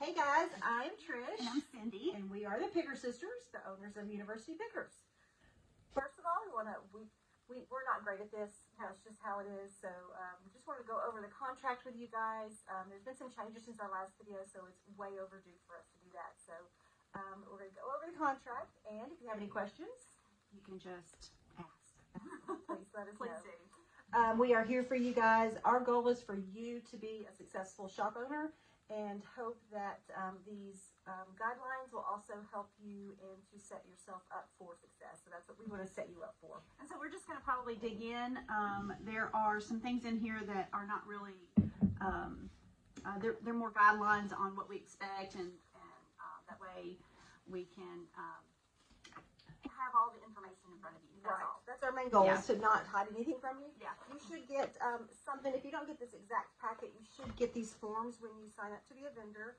Hey guys, I'm Trish. And I'm Cindy. And we are the Picker Sisters, the owners of University Pickers. First of all, we're not great at this. That's just how it is. So we just wanted to go over the contract with you guys. There's been some changes since our last video, so it's way overdue for us to do that. So we're going to go over the contract, and if you have any questions, You can just ask. please let us Please know. do. We are here for you guys. Our goal is for you to be a successful shop owner, and hope that these guidelines will also help you and to set yourself up for success. So that's what we want to set you up for. And so we're just going to probably dig in. There are some things in here that are not really, they're more guidelines on what we expect, and that way we can have all the information in front of you. That's all. That's our main goal, Yeah. is to not hide anything from you. Yeah. You should get something. If you don't get this exact packet, you should get these forms when you sign up to be a vendor.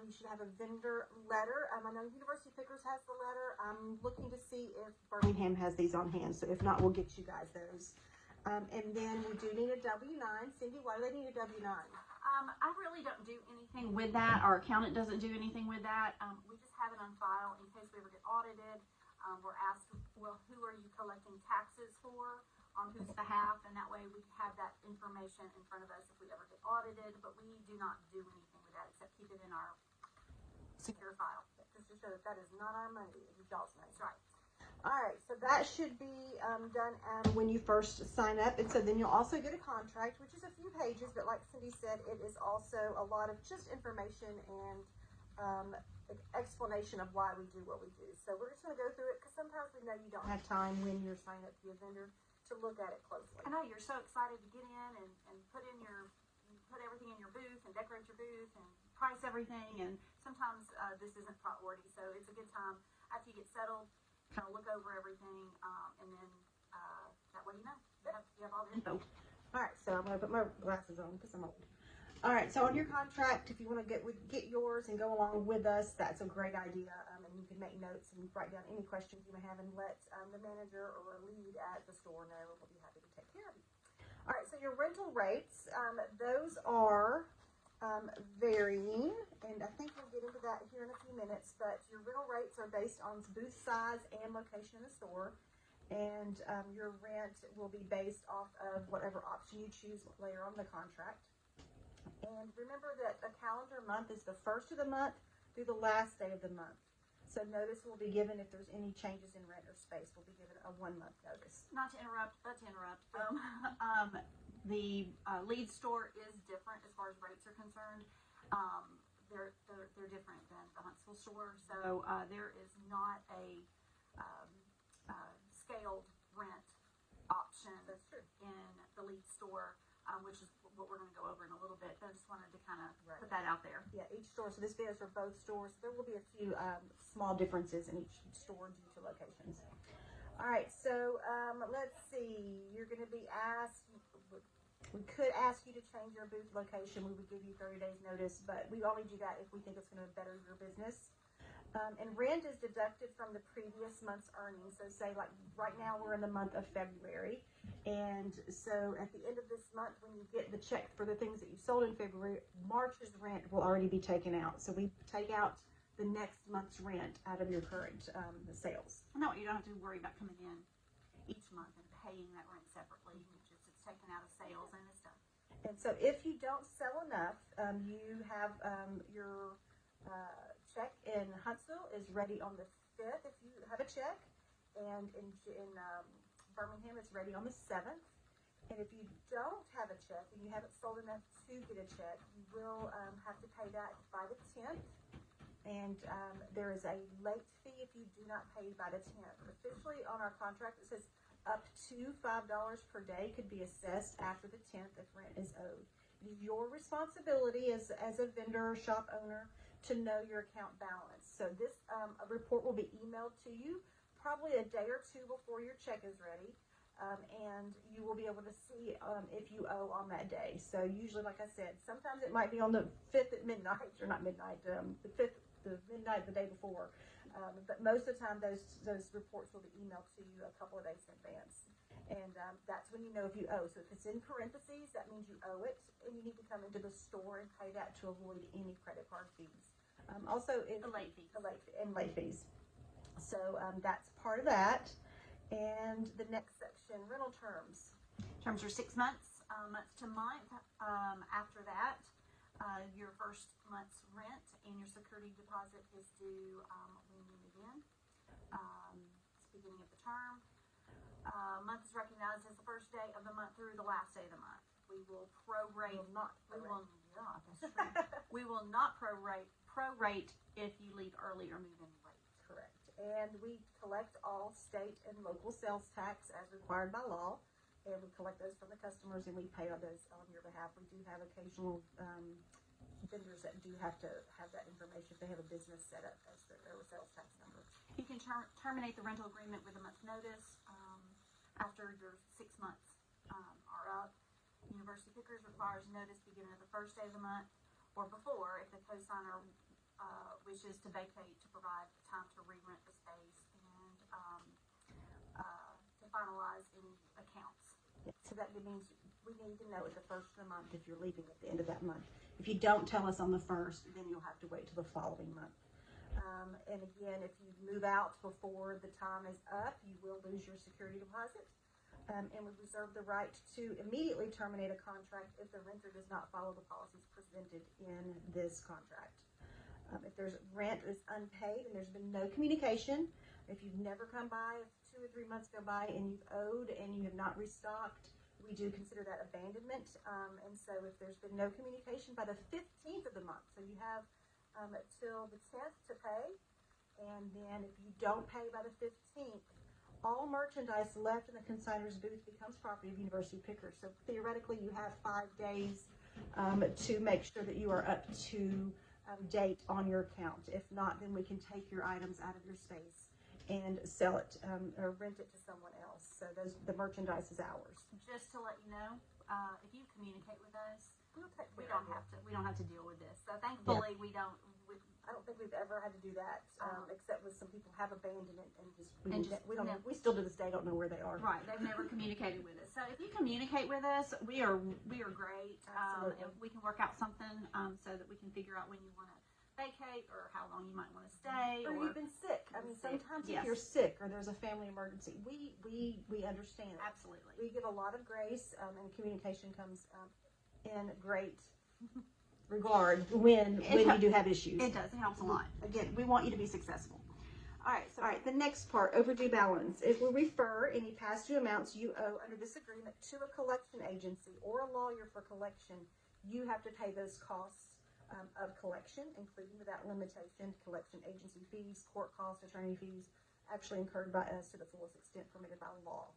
You should have a vendor letter. I know University Pickers has the letter. I'm looking to see if Birmingham has these on hand. So if not, we'll get you guys those. And then we do need a W-9. Cindy, why do they need a W-9? I really don't do anything with that. Our accountant doesn't do anything with that. We just have it on file in case we ever get audited. We're asked, well, who are you collecting taxes for, on whose behalf, and that way we have that information in front of us if we ever get audited, but we do not do anything with that except keep it in our secure file. Just to show that that is not our money, it is y'all's money. That's right. All right, so that should be done when you first sign up, and so then you'll also get a contract, which is a few pages, but like Cindy said, it is also a lot of just information and explanation of why we do what we do. So we're just going to go through it, because sometimes we know you don't have time when you're signing up to be a vendor to look at it closely. I know you're so excited to get in and put everything in your booth and decorate your booth and price everything, and sometimes this isn't priority, so it's a good time after you get settled, kind of look over everything, and then that way you know you have all the info. All right, so I'm going to put my glasses on because I'm old. All right, so on your contract, if you want to get yours and go along with us, that's a great idea. And you can make notes and write down any questions you may have, and let the manager or a lead at the store know, and we'll be happy to take care of you. All right, so your rental rates, those are varying, and I think we'll get into that here in a few minutes, but your rental rates are based on booth size and location in the store. And your rent will be based off of whatever option you choose later on in the contract. And remember that a calendar month is the first of the month through the last day of the month. So notice will be given if there's any changes in rent or space. We'll be given a 1 month notice. Not to interrupt, but to interrupt. The lead store is different as far as rates are concerned. They're different than the Huntsville store. So there is not a scaled rent option in the lead store, which is what we're going to go over in a little bit. I just wanted to kind of put that out there. Yeah, each store. So this video is for both stores. There will be a few small differences in each store due to locations. All right, so let's see. You're going to be asked. We could ask you to change your booth location. We would give you 30 days notice, but we only do that if we think it's going to better your business. And rent is deducted from the previous month's earnings. So say like right now we're in the month of February. And so at the end of this month, when you get the check for the things that you sold in February, March's rent will already be taken out. So we take out the next month's rent out of your current sales. No, you don't have to worry about coming in each month and paying that rent separately. It's taken out of sales and it's done. And so if you don't sell enough, you have your check in Huntsville is ready on the 5th if you have a check, and in Birmingham it's ready on the 7th. And if you don't have a check and you haven't sold enough to get a check, you will have to pay that by the 10th. And there is a late fee if you do not pay by the 10th. Officially on our contract it says up to $5 per day could be assessed after the 10th if rent is owed. It is your responsibility as a vendor or shop owner to know your account balance. So this report will be emailed to you probably a day or two before your check is ready, and you will be able to see if you owe on that day. So usually, like I said, sometimes it might be on the 5th at midnight, or not midnight, the 5th, the midnight the day before. But most of the time, those reports will be emailed to you a couple of days in advance. And that's when you know if you owe. So if it's in parentheses, that means you owe it, and you need to come into the store and pay that to avoid any credit card fees. Also, if The late fees. late fees. So that's part of that. And the next section, rental terms. Terms are 6 months, month to month. After that, your first month's rent and your security deposit is due when you move in. It's the beginning of the term. Month is recognized as the first day of the month through the last day of the month. We will prorate. We will not prorate if you leave early or move in late. Correct. And we collect all state and local sales tax as required by law. And we collect those from the customers and we pay on those on your behalf. We do have occasional vendors that do have to have that information if they have a business set up as their sales tax number. You can terminate the rental agreement with a month's notice after your 6 months are up. University Pickers requires notice beginning of the first day of the month or before if the co-signer wishes to vacate to provide time to re-rent the space and to finalize any accounts. So that means we need to know at the first of the month if you're leaving at the end of that month. If you don't tell us on the first, then you'll have to wait till the following month. And again, if you move out before the time is up, you will lose your security deposit. And we reserve the right to immediately terminate a contract if the renter does not follow the policies presented in this contract. If there's rent is unpaid and there's been no communication, if you've never come by, if 2 or 3 months go by and you've owed and you have not restocked, we do consider that abandonment. And so if there's been no communication by the 15th of the month, so you have till the 10th to pay, and then if you don't pay by the 15th, all merchandise left in the consignor's booth becomes property of University Pickers. So theoretically, you have 5 days to make sure that you are up to date on your account. If not, then we can take your items out of your space and sell it or rent it to someone else. So the merchandise is ours. Just to let you know, if you communicate with us, we don't have to deal with this. So thankfully, we don't. I don't think we've ever had to do that, except with some people have abandoned it and we still to this day don't know where they are. Right, they've never communicated with us. So if you communicate with us, we are great. If we can work out something so that we can figure out when you want to vacate or how long you might want to stay. Or you've been sick. I mean, sometimes if you're sick or there's a family emergency, we understand it. Absolutely. We give a lot of grace, and communication comes in great regard when you do have issues. It does. It helps a lot. Again, we want you to be successful. All right, the next part, overdue balance. If we refer any past due amounts you owe under this agreement to a collection agency or a lawyer for collection, you have to pay those costs of collection, including without limitation, collection agency fees, court costs, attorney fees, actually incurred by us to the fullest extent permitted by law.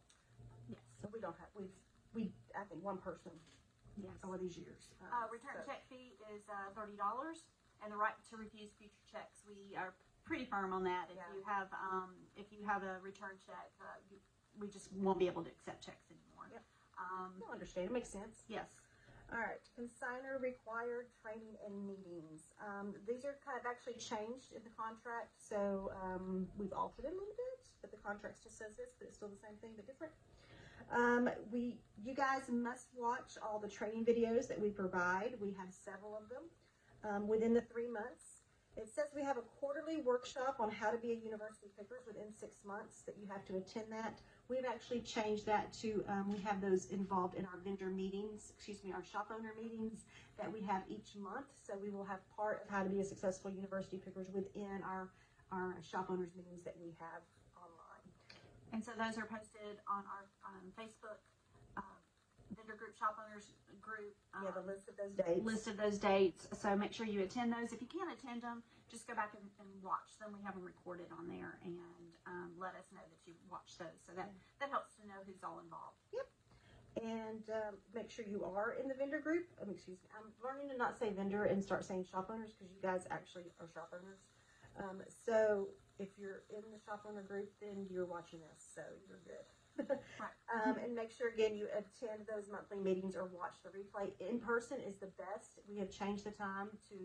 Yes. So we don't have, I think one person over these years. Return check fee is $30, and the right to refuse future checks. We are pretty firm on that. If you have a return check, we just won't be able to accept checks anymore. Yep. I understand. It makes sense. Yes. All right. Consignor required training and meetings. These are kind of actually changed in the contract, so we've altered it a little bit, but the contract still says this, but it's still the same thing but different. You guys must watch all the training videos that we provide. We have several of them within the 3 months. It says we have a quarterly workshop on how to be a University Pickers within 6 months that you have to attend that. We've actually changed that to, we have those involved in our vendor meetings, our shop owner meetings that we have each month. So we will have part of how to be a successful University Pickers within our shop owners meetings that we have online. And so those are posted on our Facebook vendor group, shop owners group. The list of those dates. List of those dates. So make sure you attend those. If you can't attend them, just go back and watch them. We have them recorded on there, and let us know that you watched those. So that helps to know who's all involved. Yep. And make sure you are in the vendor group. Excuse me. I'm learning to not say vendor and start saying shop owners because you guys actually are shop owners. So if you're in the shop owner group, then you're watching this, so you're good. Right. And make sure again you attend those monthly meetings or watch the replay. In person is the best. We have changed the time to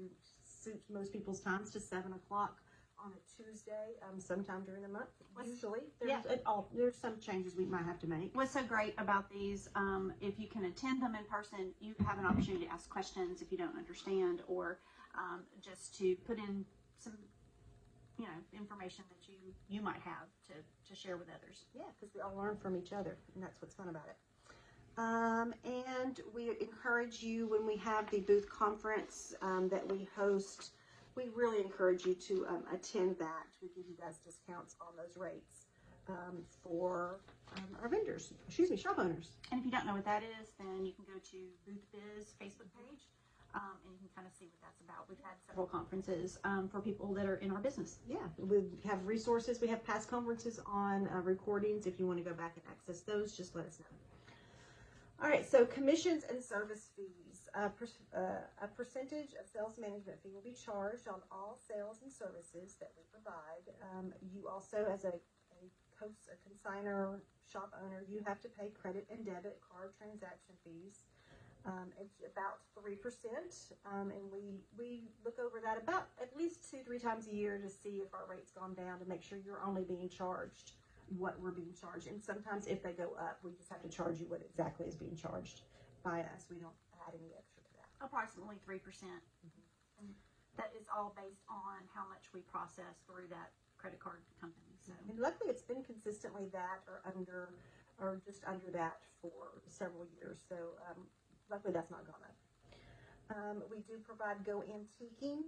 suit most people's times to 7 o'clock on a Tuesday, sometime during the month. Usually, there's some changes we might have to make. What's so great about these, if you can attend them in person, you have an opportunity to ask questions if you don't understand, or just to put in some, information that you might have to share with others. Yeah, because we all learn from each other, and that's what's fun about it. And we encourage you when we have the booth conference that we host. We really encourage you to attend that. We give you guys discounts on those rates for our vendors. Shop owners. And if you don't know what that is, then you can go to Booth Biz Facebook page, and you can kind of see what that's about. We've had several conferences for people that are in our business. Yeah, we have resources. We have past conferences on recordings. If you want to go back and access those, just let us know. All right, so commissions and service fees. A percentage of sales management fee will be charged on all sales and services that we provide. You also, as a consignor, shop owner, you have to pay credit and debit card transaction fees. It's about 3%, and we look over that about at least 2-3 times a year to see if our rate's gone down, to make sure you're only being charged what we're being charged. And sometimes if they go up, we just have to charge you what exactly is being charged by us. We don't add any extra to that. Approximately 3%. And that is all based on how much we process through that credit card company. So, and luckily it's been consistently that or just under that for several years. So luckily that's not gone up. We do provide Go Antiquing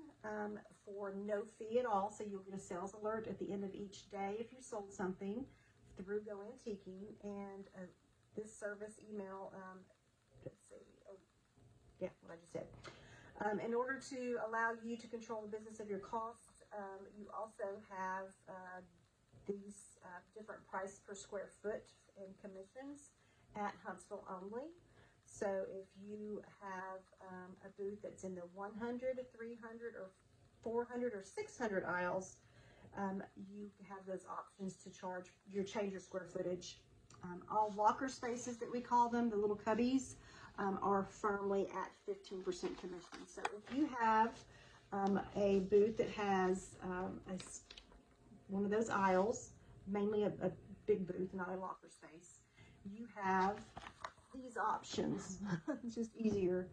for no fee at all, so you'll get a sales alert at the end of each day if you sold something through Go Antiquing. And this service email, let's see, what I just said. In order to allow you to control the business of your costs, you also have these different price per square foot in commissions at Huntsville only. So if you have a booth that's in the 100, 300, or 400 or 600 aisles, you have those options to change your square footage. All locker spaces that we call them, the little cubbies, are firmly at 15% commission. So if you have a booth that has one of those aisles, mainly a big booth, not a locker space, you have these options. It's just easier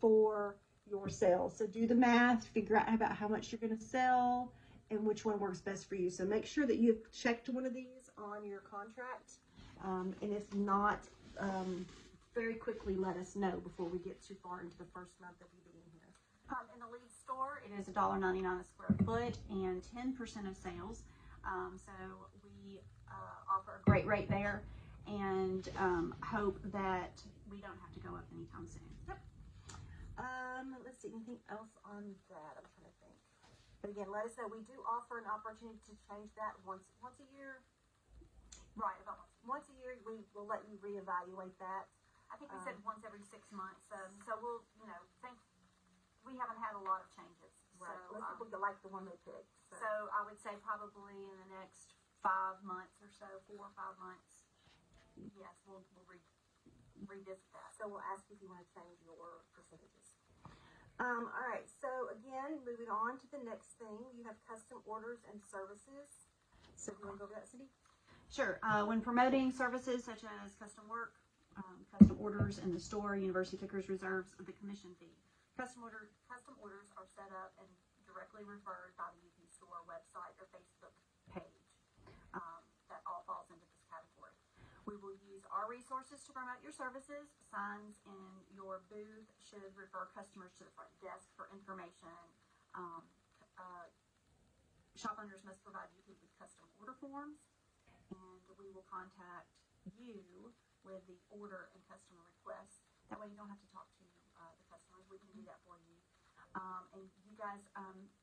for your sales. So do the math, figure out about how much you're going to sell and which one works best for you. So make sure that you've checked one of these on your contract, and if not, very quickly let us know before we get too far into the first month of you being here. In the lead store, it is $1.99 a square foot and 10% of sales. So we offer a great rate there, and hope that we don't have to go up anytime soon. Yep. Let's see, anything else on that? I'm trying to think. But again, let us know. We do offer an opportunity to change that once a year. Right, about once a year. We will let you reevaluate that. I think we said once every 6 months. So we'll, think we haven't had a lot of changes. Right. So Most people like the one they picked. So I would say probably in the next 5 months or so, 4 or 5 months. Yes, we'll revisit that. So we'll ask you if you want to change your percentages. All right. So again, moving on to the next thing, you have custom orders and services. So do you want to go over that, Cindy? Sure. When promoting services such as custom work, custom orders in the store, University Pickers reserves the commission fee. Custom orders are set up and directly referred by the UP store website or Facebook page. That all falls into this category. We will use our resources to promote your services. Signs in your booth should refer customers to the front desk for information. Shop owners must provide you with custom order forms, and we will contact you with the order and customer requests. That way you don't have to talk to the customers. We can do that for you. And you guys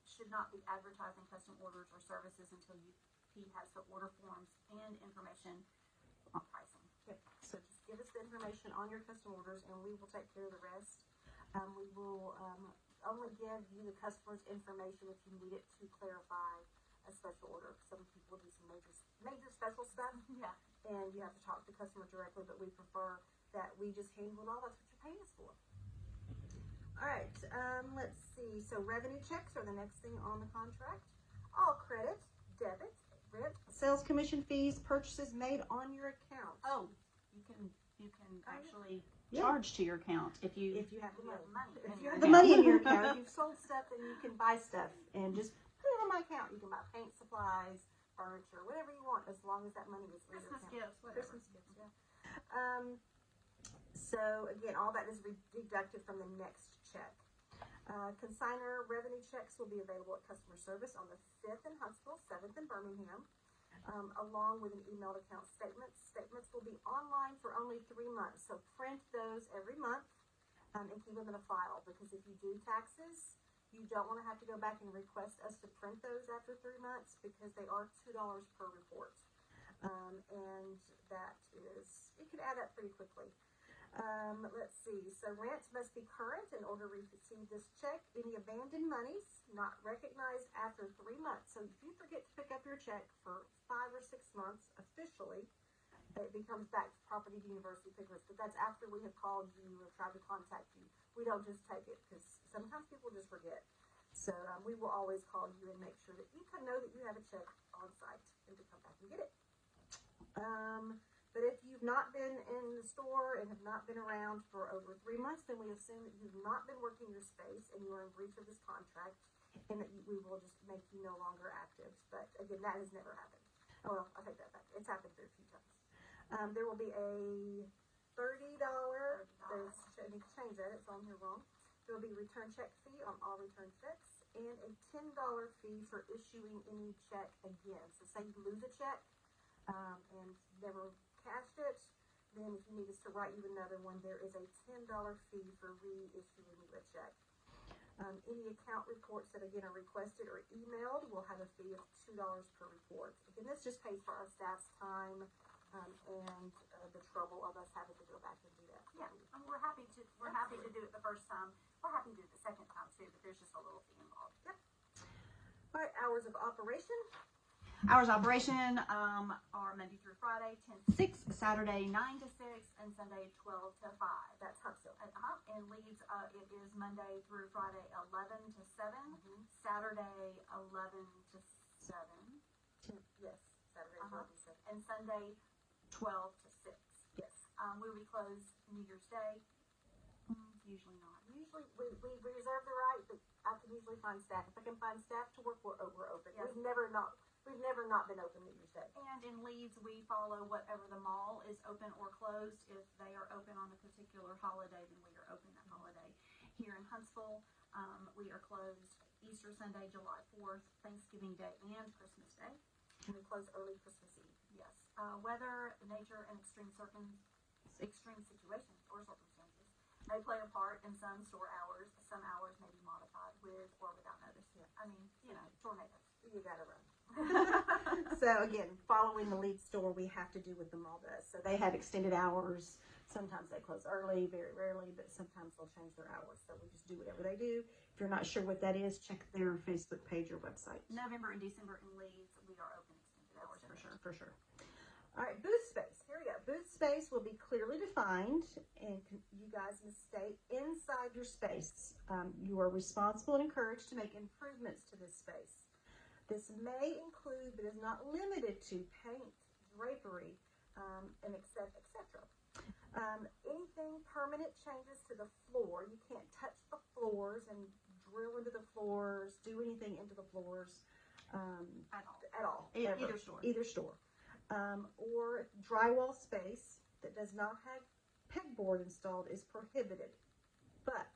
should not be advertising custom orders or services until UP has the order forms and information on pricing. Yep. So just give us the information on your custom orders, and we will take care of the rest. We will only give you the customer's information if you need it to clarify a special order. Some people do some major special stuff. Yeah. And you have to talk to the customer directly, but we prefer that we just handle it all. That's what you're paying us for. All right, let's see. So revenue checks are the next thing on the contract. All credit, debit, rent, sales commission fees, purchases made on your account. Oh, you can actually, Yeah. charged to your account if you If you have the money. in If you your have the account. money in your account, if you've sold stuff, then you can buy stuff and just put it on my account. You can buy paint supplies, furniture, whatever you want, as long as that money is in your Christmas account. gifts, whatever. Christmas gifts, yeah. So again, all that is deducted from the next check. Consigner revenue checks will be available at customer service on the 5th in Huntsville, 7th in Birmingham, along with an emailed account statement. Statements will be online for only 3 months, so print those every month and keep them in a file, because if you do taxes, you don't want to have to go back and request us to print those after 3 months, because they are $2 per report. And that is, it could add up pretty quickly. Let's see. So rent must be current in order to receive this check. Any abandoned monies not recognized after 3 months. So if you forget to pick up your check for 5 or 6 months officially, it becomes back to Property University Pickers. But that's after we have called you or tried to contact you. We don't just take it, because sometimes people just forget. So we will always call you and make sure that you can know that you have a check on site and to come back and get it. But if you've not been in the store and have not been around for over 3 months, then we assume that you've not been working your space and you are in breach of this contract, and that we will just make you no longer active. But again, that has never happened. Oh, well, I'll take that back. It's happened a few times. There will be a $30, I need to change that, it's on here wrong. There will be a return check fee on all return checks, and a $10 fee for issuing any check again. So say you lose a check and never cashed it, then if you need us to write you another one, there is a $10 fee for reissuing you a check. Any account reports that again are requested or emailed will have a fee of $2 per report. Again, this just pays for our staff's time and the trouble of us having to go back and do that. Yeah, and we're happy to do it the first time. We're happy to do it the second time too, but there's just a little fee involved. Yep. All right, hours of operation. Hours of operation are Monday through Friday, 10 to 6, Saturday 9 to 6, and Sunday 12 to 5. That's Huntsville. And Leeds, it is Monday through Friday 11 to 7, Saturday 11 to 7. Yes, Saturday 12 to 7. And Sunday 12 to 6. Yes. We'll be closed New Year's Day. Usually not. Usually we reserve the right, but I can usually find staff. If I can find staff to work, we're open. Yes. We've never not been open New Year's Day. And in Leeds, we follow whatever the mall is open or closed. If they are open on a particular holiday, then we are open that holiday. Here in Huntsville, we are closed Easter Sunday, July 4th, Thanksgiving Day, and Christmas Day. And we close early Christmas Eve. Yes. Weather, nature, and extreme situations or circumstances may play a part in some store hours. Some hours may be modified with or without notice. Yeah. I mean, tornadoes. You gotta run. So again, following the lead store, we have to do what the mall does. So they have extended hours. Sometimes they close early, very rarely, but sometimes they'll change their hours. So we just do whatever they do. If you're not sure what that is, check their Facebook page or website. November and December in Leeds, we are open extended hours for sure. For sure. All right, booth space. Here we go. Booth space will be clearly defined, and you guys must stay inside your space. You are responsible and encouraged to make improvements to this space. This may include, but is not limited to, paint, drapery, and etc. Anything permanent changes to the floor. You can't touch the floors and drill into the floors, do anything into the floors at all. Either store. Either store. Or drywall space that does not have pegboard installed is prohibited. But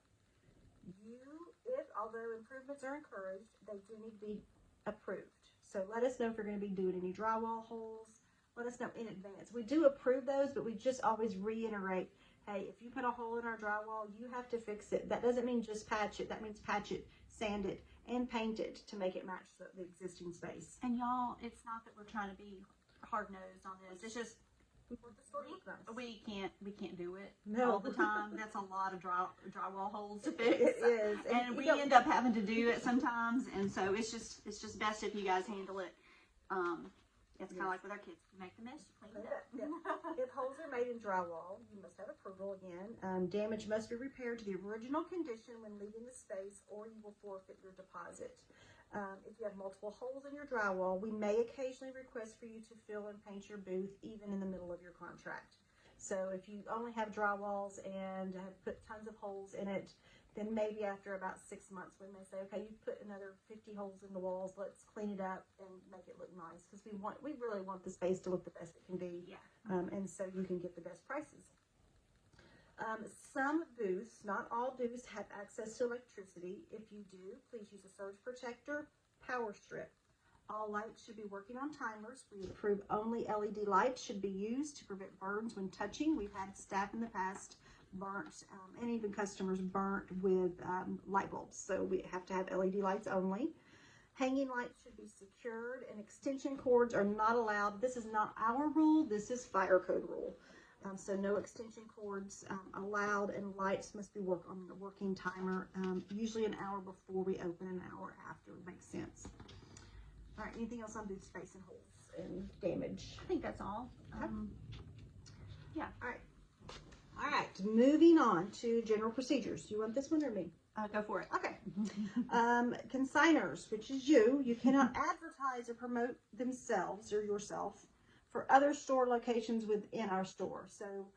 although improvements are encouraged, they do need to be approved. So let us know if you're going to be doing any drywall holes. Let us know in advance. We do approve those, but we just always reiterate, hey, if you put a hole in our drywall, you have to fix it. That doesn't mean just patch it. That means patch it, sand it, and paint it to make it match the existing space. And y'all, it's not that we're trying to be hard-nosed on this. It's just we can't do it all the time. That's a lot of drywall holes to fix. It is, and we end up having to do it sometimes. And so it's just best if you guys handle it. It's kind of like with our kids. You make the mess, you clean it up. Yeah. If holes are made in drywall, you must have approval again. Damage must be repaired to the original condition when leaving the space, or you will forfeit your deposit. If you have multiple holes in your drywall, we may occasionally request for you to fill and paint your booth even in the middle of your contract. So if you only have drywalls and have put tons of holes in it, then maybe after about 6 months, we may say, okay, you've put another 50 holes in the walls. Let's clean it up and make it look nice, because we really want the space to look the best it can be. Yeah. And so you can get the best prices. Some booths, not all booths, have access to electricity. If you do, please use a surge protector, power strip. All lights should be working on timers. We approve only LED lights should be used to prevent burns when touching. We've had staff in the past burnt, and even customers burnt with light bulbs. So we have to have LED lights only. Hanging lights should be secured, and extension cords are not allowed. This is not our rule. This is fire code rule. So no extension cords allowed, and lights must be on the working timer, usually an hour before we open, an hour after. Makes sense. All right, anything else on booth space and holes and damage? I think that's all. Yeah. All right. All right, moving on to general procedures. Do you want this one or me? Go for it. Okay. Consigners, which is you cannot advertise or promote themselves or yourself for other store locations within our store. So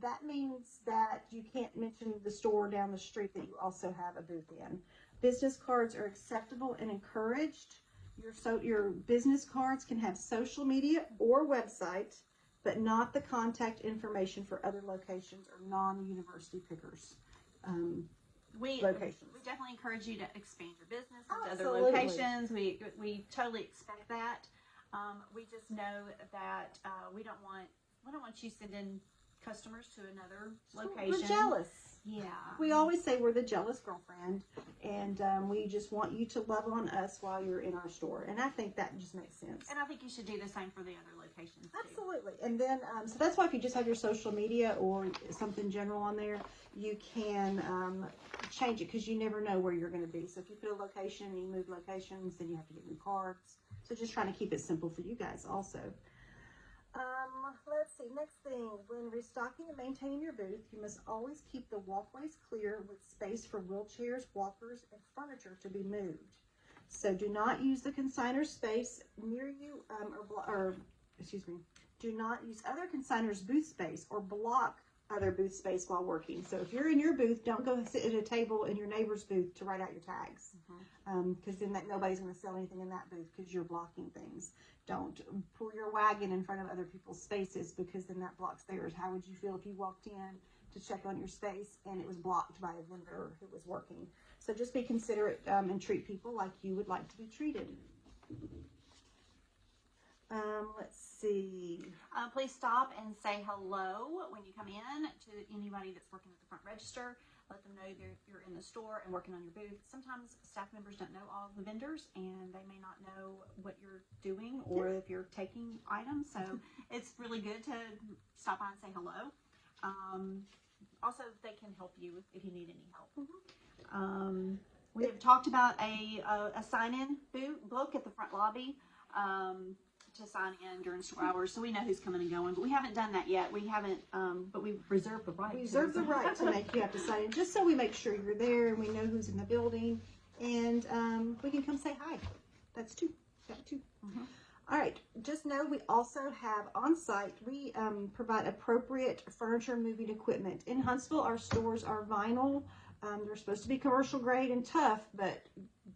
that means that you can't mention the store down the street that you also have a booth in. Business cards are acceptable and encouraged. Your business cards can have social media or website, but not the contact information for other locations or non-university pickers. We Locations. definitely encourage you to expand your business into other Absolutely. locations. We totally expect that. We just know that we don't want you sending customers to another location. We're jealous. Yeah. We always say we're the jealous girlfriend, and we just want you to love on us while you're in our store. And I think that just makes sense. And I think you should do the same for the other locations too. Absolutely. And then, so that's why if you just have your social media or something general on there, you can change it, because you never know where you're going to be. So if you put a location and you move locations, then you have to get new cards. So just trying to keep it simple for you guys also. Let's see, next thing, when restocking and maintaining your booth, you must always keep the walkways clear with space for wheelchairs, walkers, and furniture to be moved. So do not use the consigner space near you, do not use other consigners' booth space or block other booth space while working. So if you're in your booth, don't go sit at a table in your neighbor's booth to write out your tags, because then nobody's going to sell anything in that booth because you're blocking things. Don't pull your wagon in front of other people's spaces, because then that blocks theirs. How would you feel if you walked in to check on your space and it was blocked by a vendor who was working? So just be considerate and treat people like you would like to be treated. Let's see. Please stop and say hello when you come in to anybody that's working at the front register. Let them know you're in the store and working on your booth. Sometimes staff members don't know all of the vendors, and they may not know what you're doing or if you're taking items. So it's really good to stop by and say hello. Also, they can help you if you need any help. We have talked about a sign-in book at the front lobby. To sign in during store hours, so we know who's coming and going, but we haven't done that yet. We haven't, but we've reserved the right. We reserve the right to make you have to sign in, just so we make sure you're there and we know who's in the building, and we can come say hi. That's two. Got two. All right. Just know we also have on site. We provide appropriate furniture moving equipment. In Huntsville, our stores are vinyl. They're supposed to be commercial grade and tough, but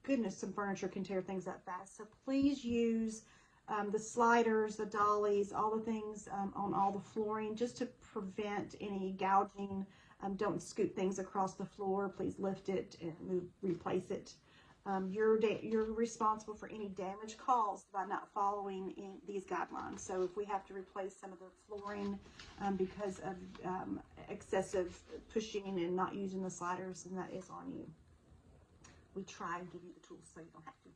goodness, some furniture can tear things up fast. So please use the sliders, the dollies, all the things on all the flooring, just to prevent any gouging. Don't scoot things across the floor. Please lift it and replace it. You're responsible for any damage caused by not following these guidelines. So if we have to replace some of the flooring because of excessive pushing and not using the sliders, then that is on you. We try and give you the tools so you don't have to.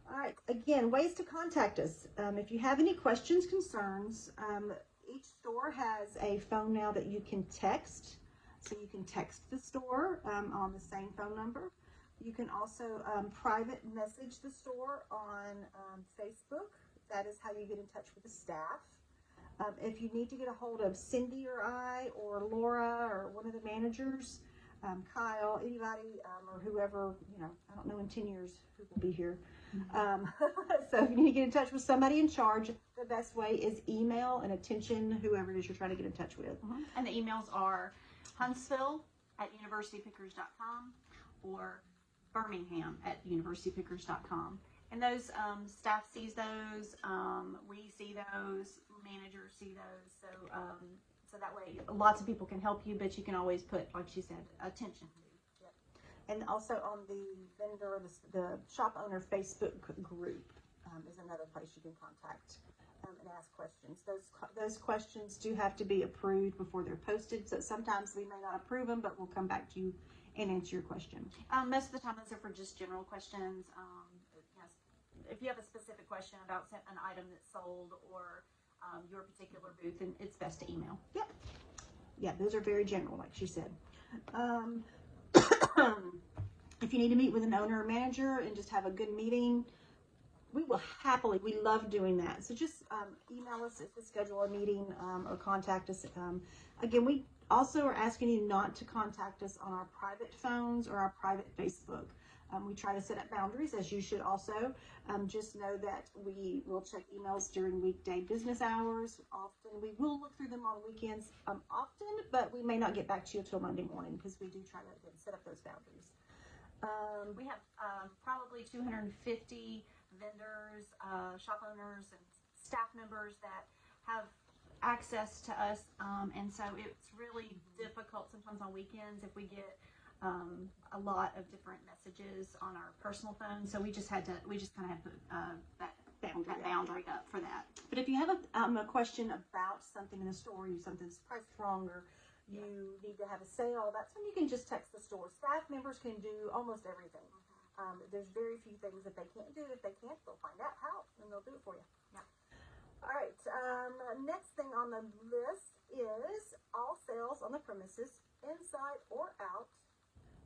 All right, again, ways to contact us. If you have any questions, concerns, each store has a phone now that you can text. So you can text the store on the same phone number. You can also private message the store on Facebook. That is how you get in touch with the staff. If you need to get a hold of Cindy or I or Laura or one of the managers, Kyle, anybody, or whoever, I don't know in 10 years who will be here. So if you need to get in touch with somebody in charge, the best way is email and attention whoever it is you're trying to get in touch with. And the emails are huntsville@universitypickers.com or birmingham@universitypickers.com. And those staff sees those, we see those, managers see those. So that way, lots of people can help you, but you can always put, like she said, attention. And also on the vendor, the shop owner Facebook group is another place you can contact and ask questions. Those questions do have to be approved before they're posted. So sometimes we may not approve them, but we'll come back to you and answer your question. Most of the time, those are for just general questions. Yes, if you have a specific question about an item that's sold or your particular booth, then it's best to email. Yep. Yeah, those are very general, like she said. If you need to meet with an owner or manager and just have a good meeting, we love doing that. So just email us to schedule a meeting or contact us. Again, we also are asking you not to contact us on our private phones or our private Facebook. We try to set up boundaries, as you should also. Just know that we will check emails during weekday business hours. Often we will look through them on weekends often, but we may not get back to you until Monday morning because we do try to set up those boundaries. We have probably 250 vendors, shop owners, and staff members that have access to us, and so it's really difficult sometimes on weekends if we get a lot of different messages on our personal phone. So we just kind of had to put that boundary up for that. But if you have a question about something in the store, something's priced wrong, or you need to have a sale, that's when you can just text the store. Staff members can do almost everything. There's very few things that they can't do. If they can't, they'll find out how, and they'll do it for you. Yeah. All right. Next thing on the list is all sales on the premises, inside or out,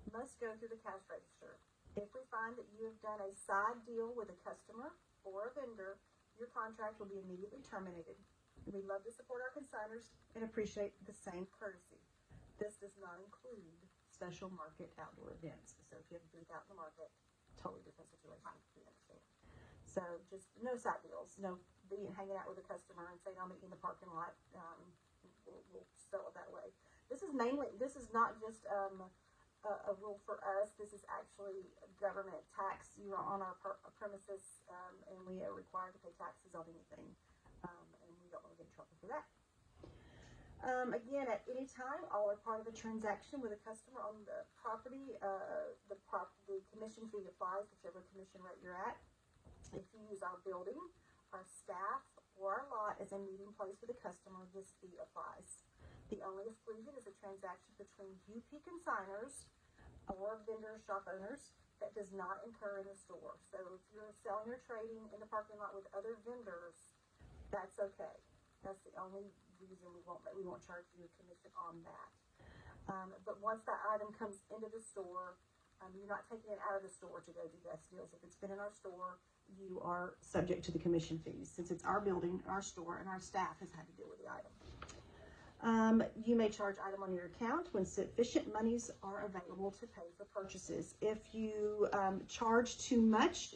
must go through the cash register. If we find that you have done a side deal with a customer or a vendor, your contract will be immediately terminated. We love to support our consignors and appreciate the same courtesy. This does not include special market outdoor events. So if you have a booth out in the market, totally different situation. We understand. So just no side deals, no hanging out with a customer and saying I'll meet you in the parking lot. We'll sell it that way. This is not just a rule for us. This is actually government tax. You are on our premises, and we are required to pay taxes on anything, and we don't want to get in trouble for that. Again, at any time, all are part of a transaction with a customer on the property. The commission fee applies, whichever commission rate you're at. If you use our building, our staff, or our lot as a meeting place with a customer, this fee applies. The only exclusion is a transaction between UP consignors or vendor shop owners that does not incur in the store. So if you're selling or trading in the parking lot with other vendors, that's okay. That's the only reason we won't charge you a commission on that. But once that item comes into the store, you're not taking it out of the store to go do best deals. If it's been in our store, you are subject to the commission fees since it's our building, our store, and our staff has had to deal with the item. You may charge item on your account when sufficient monies are available to pay for purchases. If you charge too much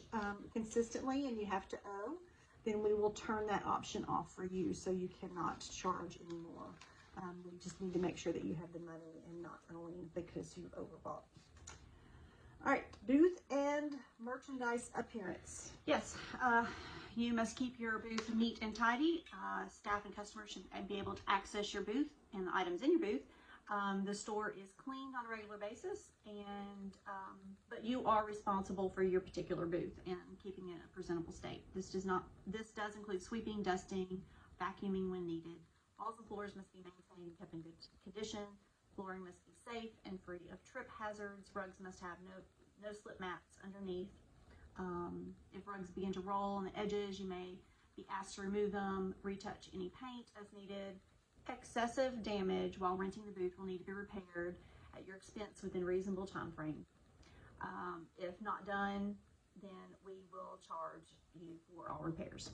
consistently and you have to owe, then we will turn that option off for you so you cannot charge anymore. We just need to make sure that you have the money and not owing because you overbought. All right, booth and merchandise appearance. Yes, you must keep your booth neat and tidy. Staff and customers should be able to access your booth and the items in your booth. The store is cleaned on a regular basis, but you are responsible for your particular booth and keeping it in a presentable state. This does include sweeping, dusting, vacuuming when needed. Walls and floors must be maintained and kept in good condition. Flooring must be safe and free of trip hazards. Rugs must have no slip mats underneath. If rugs begin to roll on the edges, you may be asked to remove them, retouch any paint as needed. Excessive damage while renting the booth will need to be repaired at your expense within a reasonable time frame. If not done, then we will charge you for all repairs.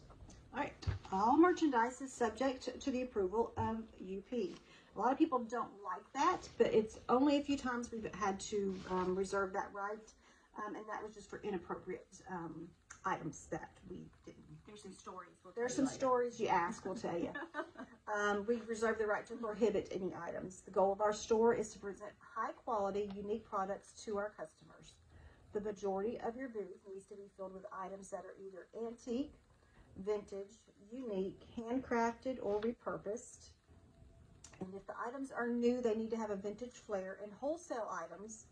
All right, all merchandise is subject to the approval of UP. A lot of people don't like that, but it's only a few times we've had to reserve that right, and that was just for inappropriate items that we didn't. There's some stories. There's some stories you ask, we'll tell you. We reserve the right to prohibit any items. The goal of our store is to present high quality, unique products to our customers. The majority of your booth needs to be filled with items that are either antique, vintage, unique, handcrafted, or repurposed. And if the items are new, they need to have a vintage flair, and wholesale items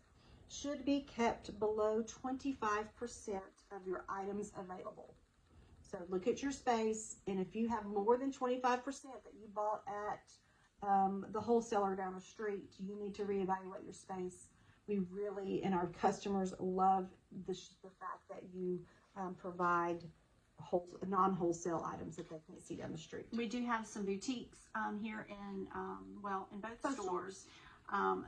should be kept below 25% of your items available. So look at your space, and if you have more than 25% that you bought at the wholesaler down the street, you need to reevaluate your space. We really, and our customers love the fact that you provide non-wholesale items that they can't see down the street. We do have some boutiques here in both stores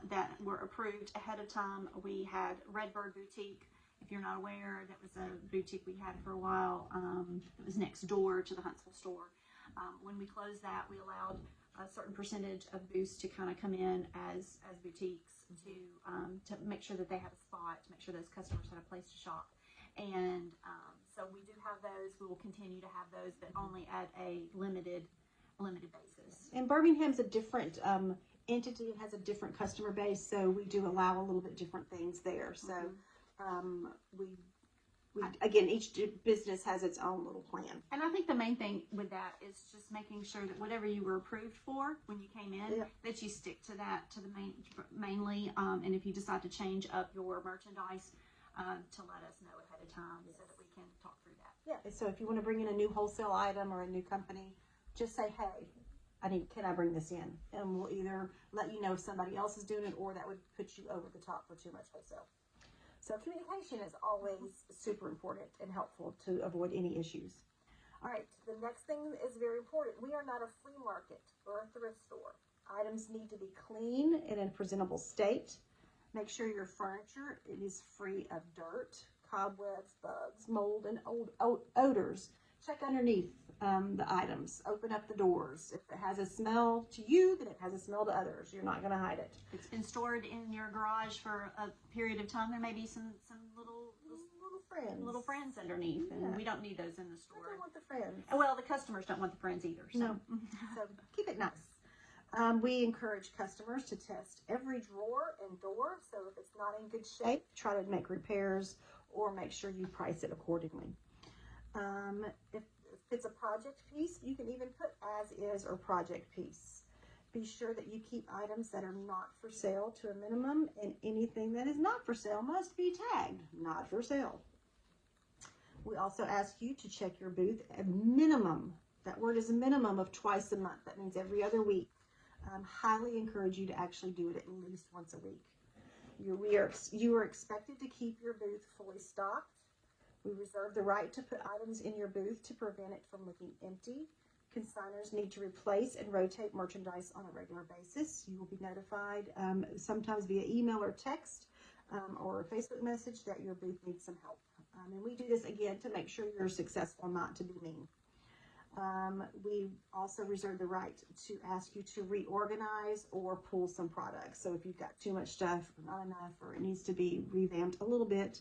that were approved ahead of time. We had Redbird Boutique. If you're not aware, that was a boutique we had for a while. It was next door to the Huntsville store. When we closed that, we allowed a certain percentage of booths to kind of come in as boutiques to make sure that they had a spot, to make sure those customers had a place to shop. And so we do have those. We will continue to have those, but only at a limited basis. And Birmingham's a different entity. It has a different customer base, so we do allow a little bit different things there. So we again, each business has its own little plan. And I think the main thing with that is just making sure that whatever you were approved for when you came in, that you stick to that, to the mainly. And if you decide to change up your merchandise, to let us know ahead of time so that we can talk through that. Yeah. So if you want to bring in a new wholesale item or a new company, just say, hey, can I bring this in? And we'll either let you know if somebody else is doing it, or that would put you over the top for too much wholesale. So communication is always super important and helpful to avoid any issues. All right, the next thing is very important. We are not a flea market or a thrift store. Items need to be clean and in a presentable state. Make sure your furniture is free of dirt, cobwebs, bugs, mold, and old odors. Check underneath the items. Open up the doors. If it has a smell to you, then it has a smell to others. You're not going to hide it. If it's been stored in your garage for a period of time, there may be some little friends underneath, and we don't need those in the store. I don't want the friends. Well, the customers don't want the friends either. So. No. So keep it nice. We encourage customers to test every drawer and door. So if it's not in good shape, try to make repairs or make sure you price it accordingly. If it's a project piece, you can even put as is or project piece. Be sure that you keep items that are not for sale to a minimum, and anything that is not for sale must be tagged not for sale. We also ask you to check your booth at minimum. That word is a minimum of twice a month. That means every other week. Highly encourage you to actually do it at least once a week. You are expected to keep your booth fully stocked. We reserve the right to put items in your booth to prevent it from looking empty. Consigners need to replace and rotate merchandise on a regular basis. You will be notified sometimes via email or text or a Facebook message that your booth needs some help. And we do this again to make sure you're successful, not to be mean. We also reserve the right to ask you to reorganize or pull some products. So if you've got too much stuff, or not enough, or it needs to be revamped a little bit,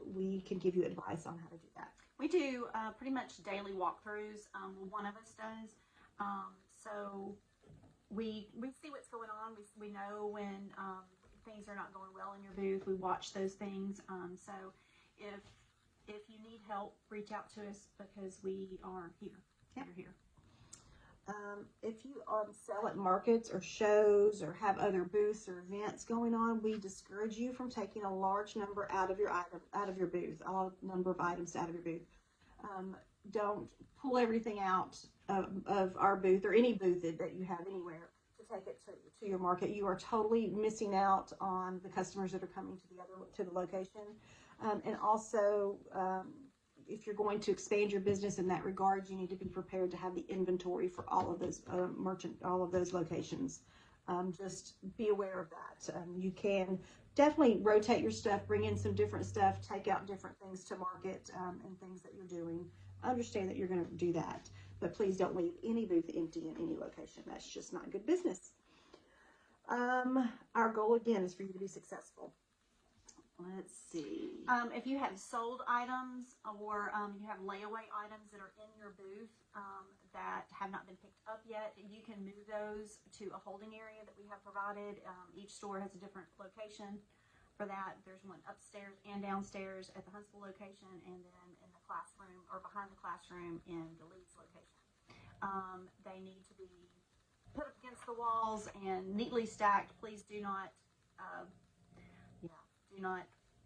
we can give you advice on how to do that. We do pretty much daily walkthroughs. One of us does. So we see what's going on. We know when things are not going well in your booth. We watch those things. So if you need help, reach out to us because we are here. Yeah. We're here. If you sell at markets or shows or have other booths or events going on, we discourage you from taking a large number out of your booth, a number of items out of your booth. Don't pull everything out of our booth or any booth that you have anywhere to take it to your market. You are totally missing out on the customers that are coming to the location. And also, if you're going to expand your business in that regard, you need to be prepared to have the inventory for all of those all of those locations. Just be aware of that. You can definitely rotate your stuff, bring in some different stuff, take out different things to market, and things that you're doing. Understand that you're going to do that, but please don't leave any booth empty in any location. That's just not good business. Our goal again is for you to be successful. Let's see. If you have sold items or you have layaway items that are in your booth that have not been picked up yet, you can move those to a holding area that we have provided. Each store has a different location for that. There's one upstairs and downstairs at the Huntsville location, and then in the classroom or behind the classroom in the Leeds location. They need to be put up against the walls and neatly stacked. Please do not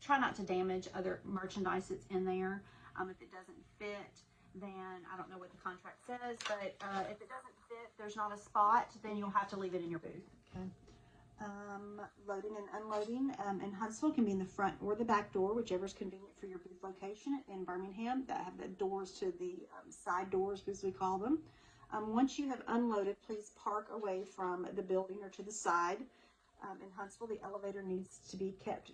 try not to damage other merchandise that's in there. If it doesn't fit, then I don't know what the contract says, but if it doesn't fit, there's not a spot, then you'll have to leave it in your booth. Okay. Loading and unloading in Huntsville can be in the front or the back door, whichever is convenient for your booth location. In Birmingham, that have the doors to the side doors, as we call them. Once you have unloaded, please park away from the building or to the side. In Huntsville, the elevator needs to be kept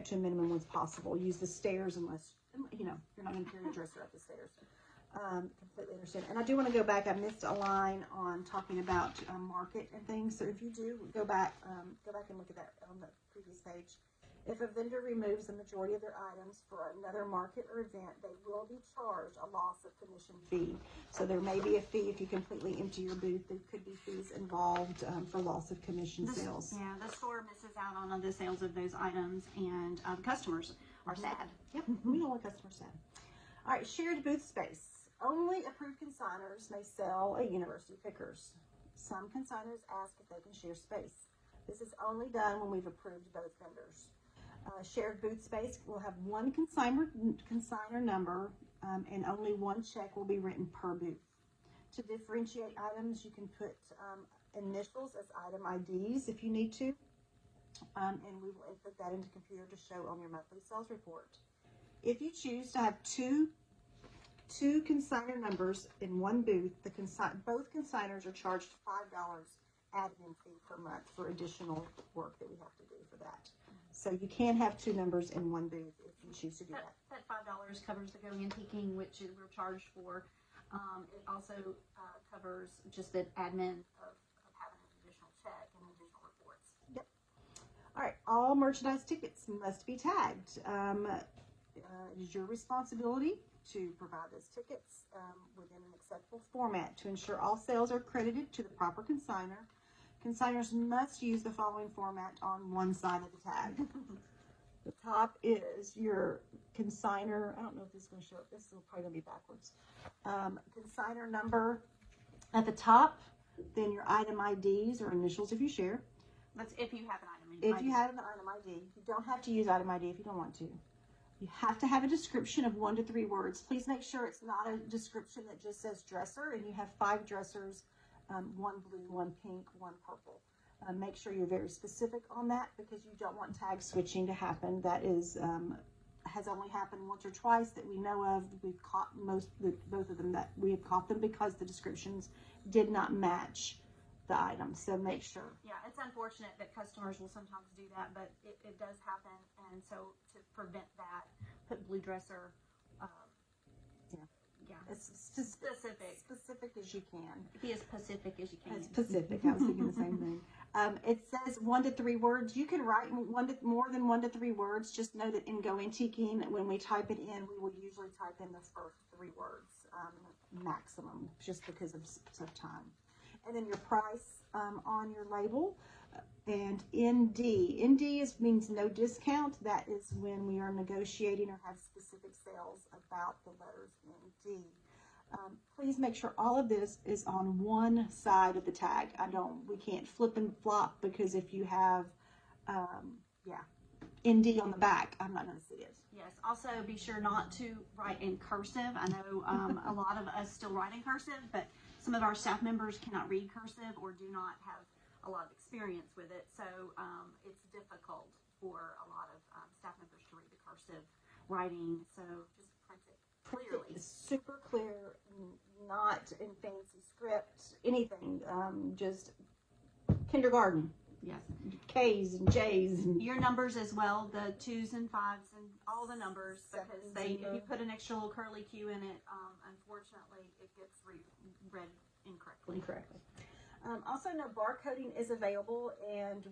to a minimum as possible. Use the stairs unless, you're not going to carry a dresser up the stairs. Completely understand. And I do want to go back. I missed a line on talking about market and things. So if you do go back and look at that on the previous page. If a vendor removes the majority of their items for another market or event, they will be charged a loss of commission fee. So there may be a fee if you completely empty your booth. There could be fees involved for loss of commission sales. Yeah, the store misses out on the sales of those items, and customers are sad. Yep, we don't want customers sad. All right, shared booth space. Only approved consigners may sell at University Pickers. Some consigners ask if they can share space. This is only done when we've approved both vendors. Shared booth space will have one consignor number, and only one check will be written per booth. To differentiate items, you can put initials as item IDs if you need to, and we will input that into computer to show on your monthly sales report. If you choose to have two consignor numbers in one booth, both consignors are charged $5 admin fee per month for additional work that we have to do for that. So you can have two numbers in one booth if you choose to do that. That $5 covers the going antiquing, which we're charged for. It also covers just the admin of having an additional check and additional reports. Yep. All right. All merchandise tickets must be tagged. It is your responsibility to provide those tickets within an acceptable format to ensure all sales are credited to the proper consignor. Consignors must use the following format on one side of the tag. The top is your consignor. I don't know if this is going to show up. This is probably going to be backwards. Consignor number at the top, then your item IDs or initials if you share. That's if you have an item. If you have an item ID, you don't have to use item ID if you don't want to. You have to have a description of 1 to 3 words. Please make sure it's not a description that just says dresser and you have 5 dressers, 1 blue, 1 pink, 1 purple. Make sure you're very specific on that because you don't want tag switching to happen. That is has only happened once or twice that we know of. We've caught both of them that we have caught them because the descriptions did not match the item. So make sure. Yeah, it's unfortunate that customers will sometimes do that, but it does happen. And so to prevent that, put blue dresser. As specific as you can. Be as specific as you can. As specific. I was thinking the same thing. It says 1 to 3 words. You can write more than 1 to 3 words. Just know that in Go Antiquing, when we type it in, we will usually type in the first 3 words maximum, just because of time. And then your price on your label. And ND. ND means no discount. That is when we are negotiating or have specific sales about the letters ND. Please make sure all of this is on one side of the tag. We can't flip and flop because if you have, ND on the back, I'm not going to see it. Yes. Also, be sure not to write in cursive. I know a lot of us still write in cursive, but some of our staff members cannot read cursive or do not have a lot of experience with it, so it's difficult for a lot of staff members to read the cursive writing, so just print it clearly. It's super clear, not in fancy script, anything, just kindergarten. Yes. K's and J's. And your numbers as well, the 2s and 5s and all the numbers, because if you put an extra little curly Q in it, unfortunately, it gets read incorrectly. Also, no, barcoding is available, and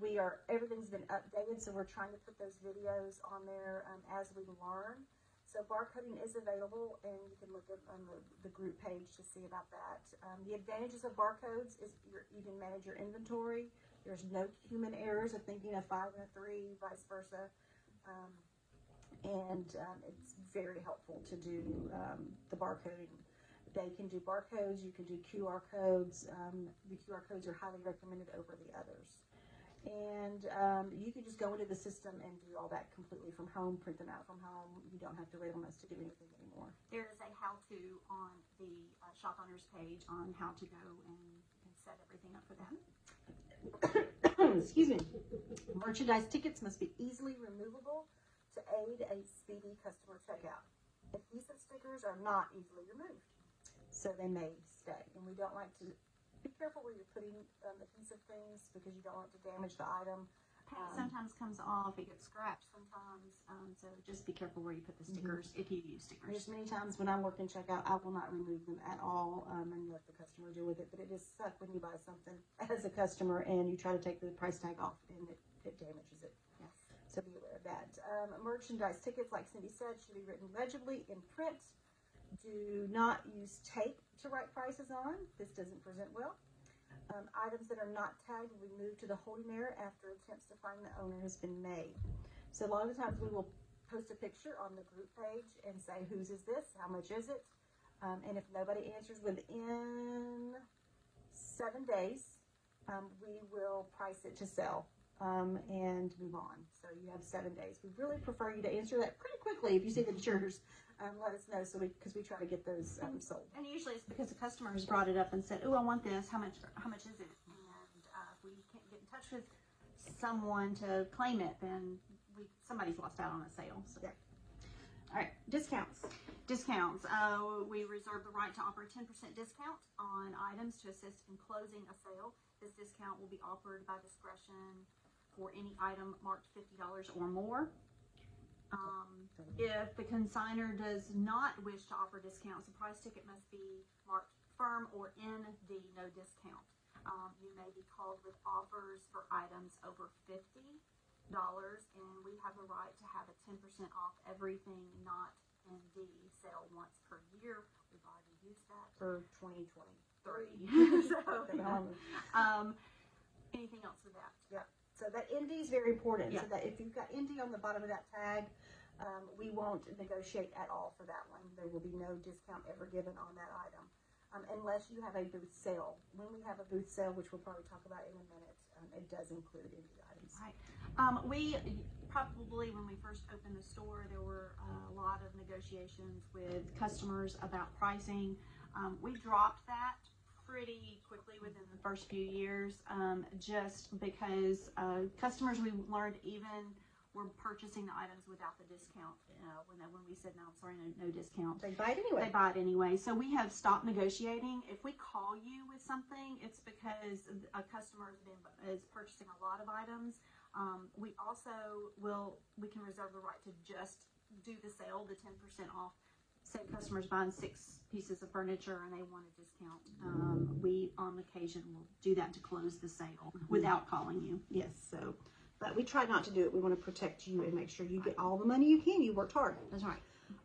everything's been updated, so we're trying to put those videos on there as we learn. So barcoding is available, and you can look up on the group page to see about that. The advantages of barcodes is you can manage your inventory. There's no human errors of thinking a 5 and a 3, vice versa. It's very helpful to do the barcoding. They can do barcodes, you can do QR codes. The QR codes are highly recommended over the others. And you can just go into the system and do all that completely from home, print them out from home. You don't have to wait on us to do anything anymore. There is a how-to on the shop owners page on how to go and set everything up for that. Excuse me. Merchandise tickets must be easily removable to aid a speedy customer checkout. Adhesive stickers are not easily removed, so they may stay. And we don't like to be careful where you're putting adhesive things because you don't want to damage the item. Paint sometimes comes off, it gets scratched sometimes, so just be careful where you put the stickers if you use stickers. There's many times when I'm working checkout, I will not remove them at all and let the customer deal with it. But it is suck when you buy something as a customer and you try to take the price tag off and it damages it. Yes. So be aware of that. Merchandise tickets, like Cindy said, should be written legibly in print. Do not use tape to write prices on. This doesn't present well. Items that are not tagged will be moved to the holding area after attempts to find the owner has been made. So a lot of the times we will post a picture on the group page and say, whose is this? How much is it? And if nobody answers within 7 days, we will price it to sell and move on. So you have 7 days. We really prefer you to answer that pretty quickly if you see that it's yours. Let us know because we try to get those sold. And usually it's because the customer has brought it up and said, "Oh, I want this. How much is it?" And if we can't get in touch with someone to claim it, then somebody's lost out on a sale. So. Yeah. All right, discounts. Discounts. We reserve the right to offer a 10% discount on items to assist in closing a sale. This discount will be offered by discretion for any item marked $50 or more. If the consignor does not wish to offer discounts, the price ticket must be marked firm or in the no discount. You may be called with offers for items over $50, and we have the right to have a 10% off everything not in the sale once per year. We've already used that For 2023. so, anything else with that? Yeah. So that ND is very important. Yeah. So that if you've got ND on the bottom of that tag, we won't negotiate at all for that one. There will be no discount ever given on that item unless you have a booth sale. When we have a booth sale, which we'll probably talk about in a minute, it does include ND items. Right. We probably, when we first opened the store, there were a lot of negotiations with customers about pricing. We dropped that pretty quickly within the first few years, just because customers, we learned, even were purchasing the items without the discount. When we said, no, I'm sorry, no discount. They buy it anyway. They buy it anyway. So we have stopped negotiating. If we call you with something, it's because a customer is purchasing a lot of items. We also we can reserve the right to just do the sale, the 10% off. Say customers buying 6 pieces of furniture and they want a discount. We, on occasion, will do that to close the sale without calling you. Yes. So, but we try not to do it. We want to protect you and make sure you get all the money you can. You worked hard. That's right.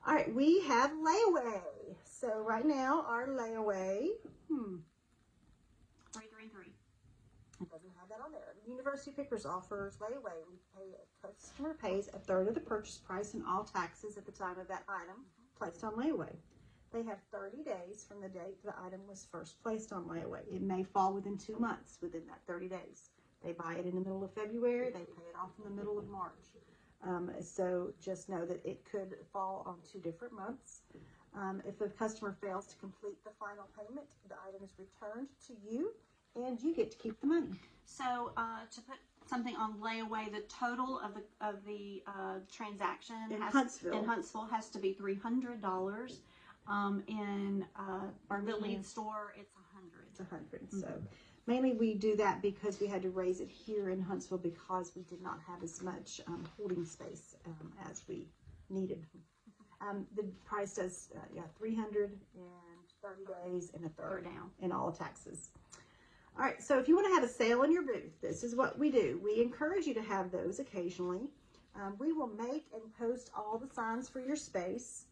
All right. We have layaway. So right now our layaway. 333. It doesn't have that on there. University Pickers offers layaway. Customer pays a third of the purchase price and all taxes at the time of that item placed on layaway. They have 30 days from the date the item was first placed on layaway. It may fall within 2 months within that 30 days. They buy it in the middle of February. They pay it off in the middle of March. So just know that it could fall on 2 different months. If the customer fails to complete the final payment, the item is returned to you and you get to keep the money. So to put something on layaway, the total of the transaction In Huntsville has to be $300. In the lead store, it's $100. It's $100. So mainly we do that because we had to raise it here in Huntsville because we did not have as much holding space as we needed. The price does 330 days and a third down in all taxes. All right, so if you want to have a sale in your booth, this is what we do. We encourage you to have those occasionally. We will make and post all the signs for your space.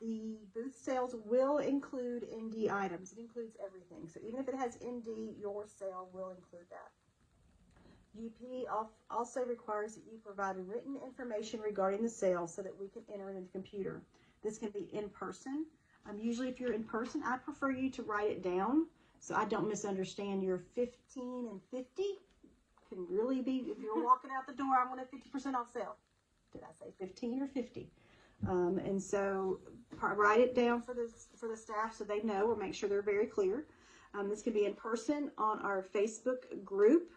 The booth sales will include ND items. It includes everything. So even if it has ND, your sale will include that. UP also requires that you provide written information regarding the sale so that we can enter it in the computer. This can be in person. Usually if you're in person, I prefer you to write it down so I don't misunderstand your 15 and 50. Can really be, if you're walking out the door, I want a 50% off sale. Did I say 15 or 50? And so write it down for the staff so they know, or make sure they're very clear. This can be in person on our Facebook group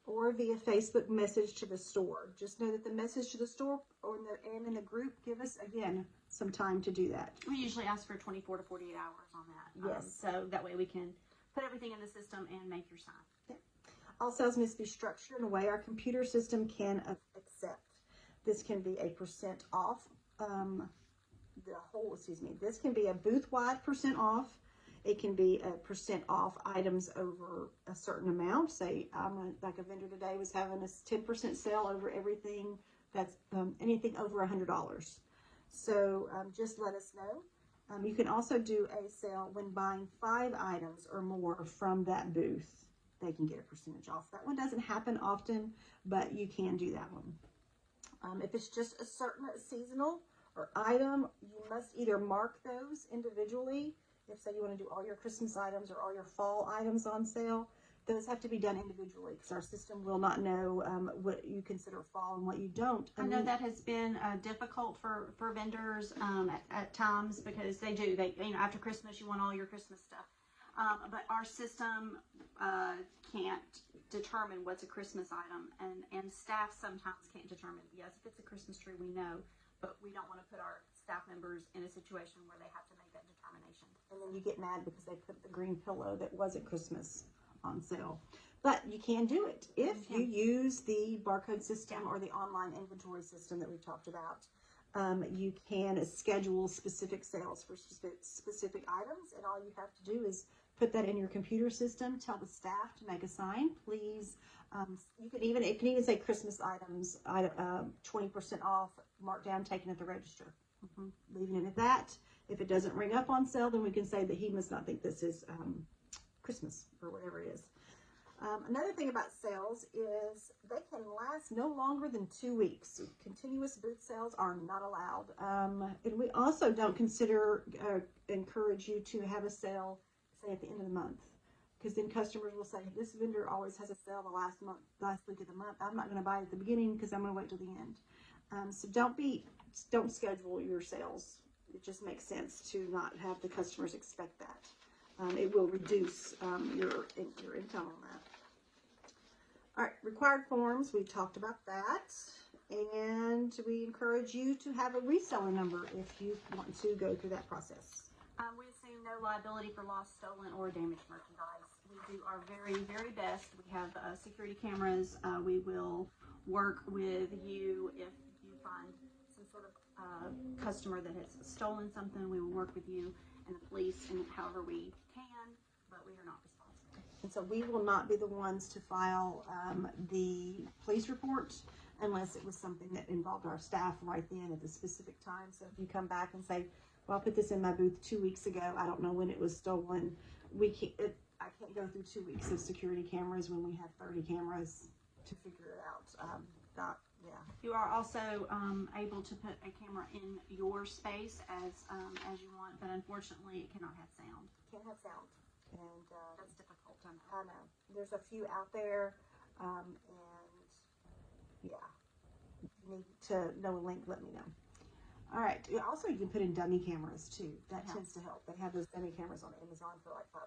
or via Facebook message to the store. Just know that the message to the store and in the group, give us, again, some time to do that. We usually ask for 24 to 48 hours on that. Yes. So that way we can put everything in the system and make your sign. Yeah. All sales must be structured in a way our computer system can accept. This can be a % off. This can be a booth-wide % off. It can be a % off items over a certain amount. Say, like a vendor today was having a 10% sale over everything that's anything over $100. So just let us know. You can also do a sale when buying 5 items or more from that booth. They can get a % off. That one doesn't happen often, but you can do that one. If it's just a certain seasonal or item, you must either mark those individually. If, say, you want to do all your Christmas items or all your fall items on sale, those have to be done individually because our system will not know what you consider fall and what you don't. I know that has been difficult for vendors at times because they after Christmas you want all your Christmas stuff, but our system can't determine what's a Christmas item, and staff sometimes can't determine. Yes, if it's a Christmas tree, we know, but we don't want to put our staff members in a situation where they have to make that determination. And then you get mad because they put the green pillow that wasn't Christmas on sale. But you can do it if you use the barcode system or the online inventory system that we talked about. You can schedule specific sales for specific items, and all you have to do is put that in your computer system. Tell the staff to make a sign, please. It can even say Christmas items, 20% off, marked down, taken at the register. Leaving it at that. If it doesn't ring up on sale, then we can say that he must not think this is Christmas or whatever it is. Another thing about sales is they can last no longer than 2 weeks. Continuous booth sales are not allowed. And we also don't encourage you to have a sale, say, at the end of the month. Because then customers will say, this vendor always has a sale the last week of the month. I'm not going to buy it at the beginning because I'm going to wait till the end. So don't schedule your sales. It just makes sense to not have the customers expect that. It will reduce your income on that. All right, required forms, we talked about that. And we encourage you to have a reseller number if you want to go through that process. We assume no liability for lost, stolen, or damaged merchandise. We do our very, very best. We have security cameras. We will work with you if you find some sort of customer that has stolen something. We will work with you and the police and however we can, but we are not responsible. And so we will not be the ones to file the police report unless it was something that involved our staff right then at the specific time. So if you come back and say, well, I put this in my booth 2 weeks ago, I don't know when it was stolen, I can't go through 2 weeks of security cameras when we have 30 cameras to figure it out. You are also able to put a camera in your space as you want, but unfortunately it cannot have sound. Can't have sound. And that's difficult. I know. There's a few out there, and yeah, if you need to know a link, let me know. All right. Also, you can put in dummy cameras too. That tends to help. They have those dummy cameras on Amazon for like $5.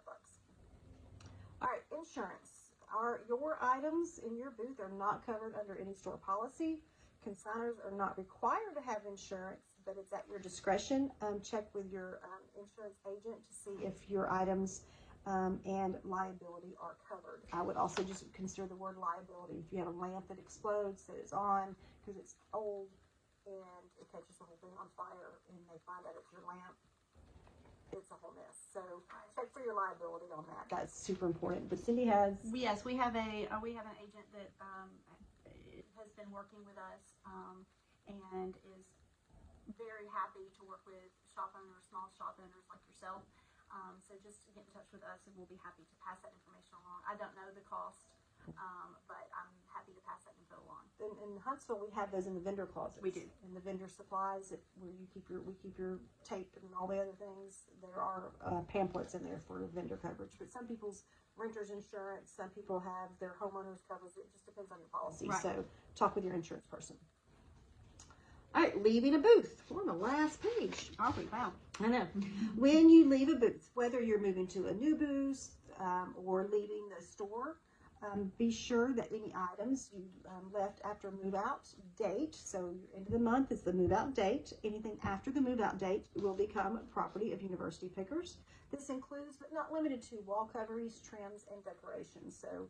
All right, insurance. Your items in your booth are not covered under any store policy. Consigners are not required to have insurance, but it's at your discretion. Check with your insurance agent to see if your items and liability are covered. I would also just consider the word liability. If you have a lamp that explodes, that it's on because it's old and it catches the whole thing on fire and they find out it's your lamp, it's a whole mess. So check for your liability on that. That's super important. But Cindy has. Yes, we have an agent that has been working with us and is very happy to work with shop owners, small shop owners like yourself. So just get in touch with us, and we'll be happy to pass that information along. I don't know the cost, but I'm happy to pass that info along. In Huntsville, we have those in the vendor closets. We do. In the vendor supplies, where we keep your tape and all the other things. There are pamphlets in there for vendor coverage. But some people's renter's insurance, some people have their homeowners covers. It just depends on your policy. Right. So talk with your insurance person. All right, leaving a booth. We're on the last page. Are we? Wow. I know. When you leave a booth, whether you're moving to a new booth or leaving the store, be sure that any items you left after move out date, so end of the month is the move out date, anything after the move out date will become property of University Pickers. This includes, but not limited to, wall coverings, trims, and decorations. So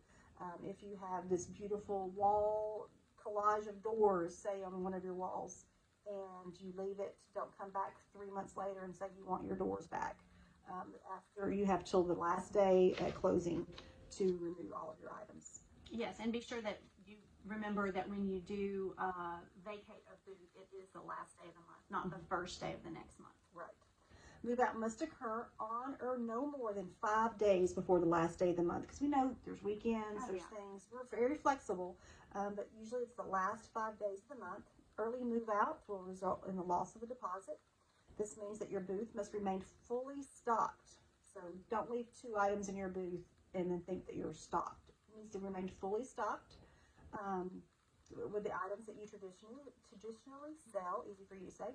if you have this beautiful wall collage of doors, say on one of your walls, and you leave it, don't come back 3 months later and say you want your doors back. After you have till the last day at closing to remove all of your items. Yes, and be sure that you remember that when you do vacate a booth, it is the last day of the month, not the first day of the next month. Right. Move out must occur on or no more than 5 days before the last day of the month, because we know there's weekends, there's things. We're very flexible, but usually it's the last 5 days of the month. Early move out will result in the loss of a deposit. This means that your booth must remain fully stocked. So don't leave 2 items in your booth and then think that you're stocked. It needs to remain fully stocked with the items that you traditionally sell, easy for you to say.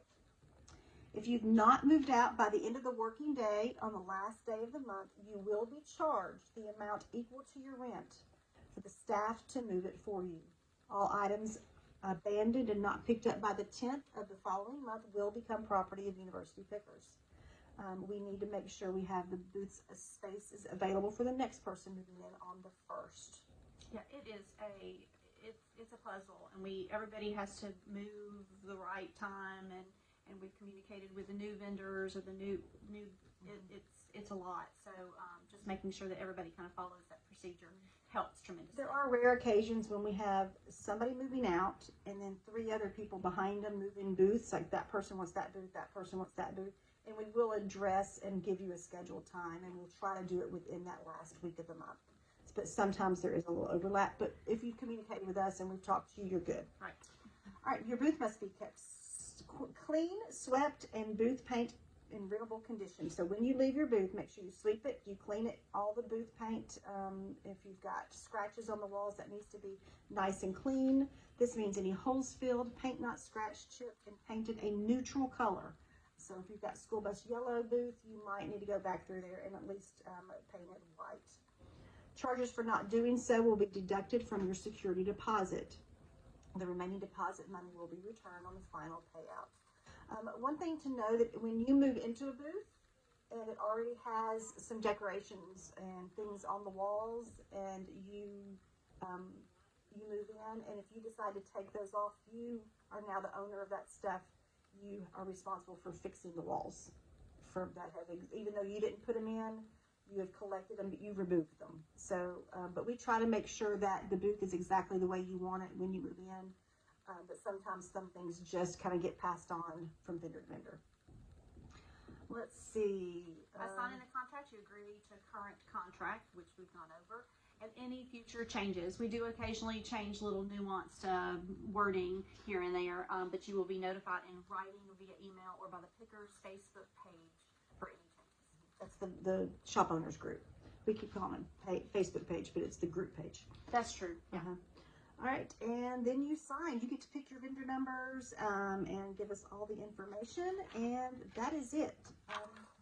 If you've not moved out by the end of the working day on the last day of the month, you will be charged the amount equal to your rent for the staff to move it for you. All items abandoned and not picked up by the 10th of the following month will become property of University Pickers. We need to make sure we have the booth spaces available for the next person moving in on the 1st. Yeah, it's a puzzle, and everybody has to move the right time, and we've communicated with the new vendors or the new it's a lot. So just making sure that everybody kind of follows that procedure helps tremendously. There are rare occasions when we have somebody moving out and then 3 other people behind them moving booths, like that person wants that booth, that person wants that booth, and we will address and give you a scheduled time, and we'll try to do it within that last week of the month. But sometimes there is a little overlap, but if you've communicated with us and we've talked to you, you're good. Right. All right, your booth must be kept clean, swept, and booth paint in rentable condition. So when you leave your booth, make sure you sweep it, you clean it, all the booth paint. If you've got scratches on the walls, that needs to be nice and clean. This means any holes filled, paint not scratched, chipped, and painted a neutral color. So if you've got school bus yellow booth, you might need to go back through there and at least paint it white. Charges for not doing so will be deducted from your security deposit. The remaining deposit money will be returned on the final payout. One thing to know that when you move into a booth and it already has some decorations and things on the walls, and you move in, and if you decide to take those off, you are now the owner of that stuff. You are responsible for fixing the walls for that even though you didn't put them in. You have collected them, but you've removed them. So, but we try to make sure that the booth is exactly the way you want it when you move in. But sometimes some things just kind of get passed on from vendor to vendor. Let's see. By signing the contract, you agree to current contract, which we've gone over, and any future changes. We do occasionally change little nuanced wording here and there, but you will be notified in writing via email or by the Pickers Facebook page for any changes. That's the shop owners group. We keep calling it Facebook page, but it's the group page. That's true. Yeah. All right, and then you sign. You get to pick your vendor numbers and give us all the information, and that is it.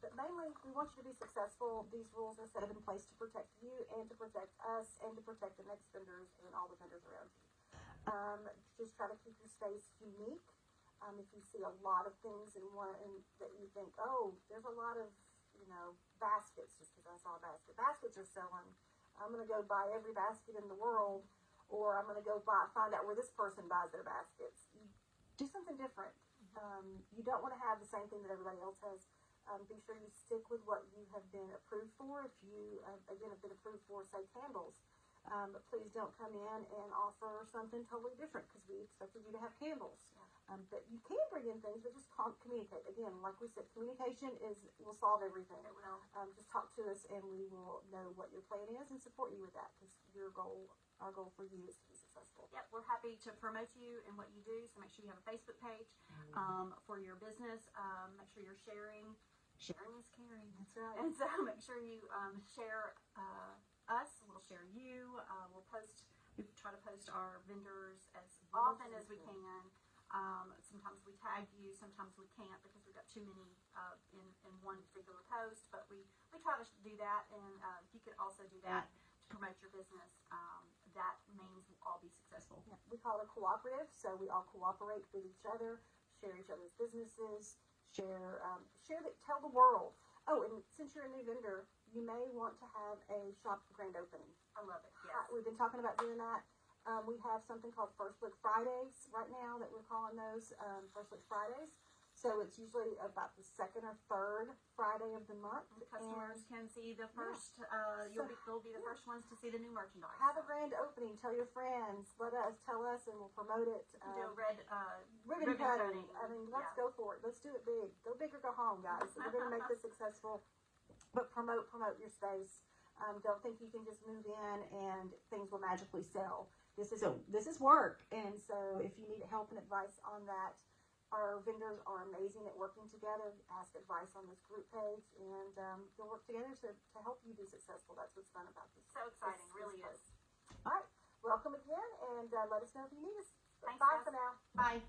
But mainly, we want you to be successful. These rules are set in place to protect you and to protect us and to protect the next vendors and all the vendors around you. Just try to keep your space unique. If you see a lot of things in one that you think, oh, there's a lot of baskets, just because I saw a basket. Baskets are selling. I'm going to go buy every basket in the world, or I'm going to go find out where this person buys their baskets. Do something different. You don't want to have the same thing that everybody else has. Be sure you stick with what you have been approved for. If you, again, have been approved for, say, candles, but please don't come in and offer something totally different because we expected you to have candles. But you can bring in things, but just communicate. Again, like we said, communication will solve everything. It will. Just talk to us and we will know what your plan is and support you with that because our goal for you is to be successful. Yep, we're happy to promote you and what you do. So make sure you have a Facebook page for your business. Make sure you're sharing. Sharing is caring. That's right. And so make sure you share us. We'll share you. We'll post. We try to post our vendors as often as we can. Sometimes we tag you. Sometimes we can't because we've got too many in one particular post. But we try to do that. And if you could also do that to promote your business, that means we'll all be successful. Yeah. We call it cooperative, so we all cooperate with each other, share each other's businesses. Tell the world. Oh, and since you're a new vendor, you may want to have a shop grand opening. I love it. Yes. We've been talking about doing that. We have something called First Look Fridays right now that we're calling those First Look Fridays. So it's usually about the second or third Friday of the month. The customers can see the first. They'll be the first ones to see the new merchandise. Have a grand opening. Tell your friends. Tell us, and we'll promote it. Do a red ribbon cutting. I mean, let's go for it. Let's do it big. Go big or go home, guys. We're going to make this successful. But promote your space. Don't think you can just move in and things will magically sell. This is work, and so if you need help and advice on that. Our vendors are amazing at working together. Ask advice on this group page, and they'll work together to help you be successful. That's what's fun about this. So exciting, really is. All right. Welcome again, and let us know if you need us. Thanks, Bye guys. for now. Bye.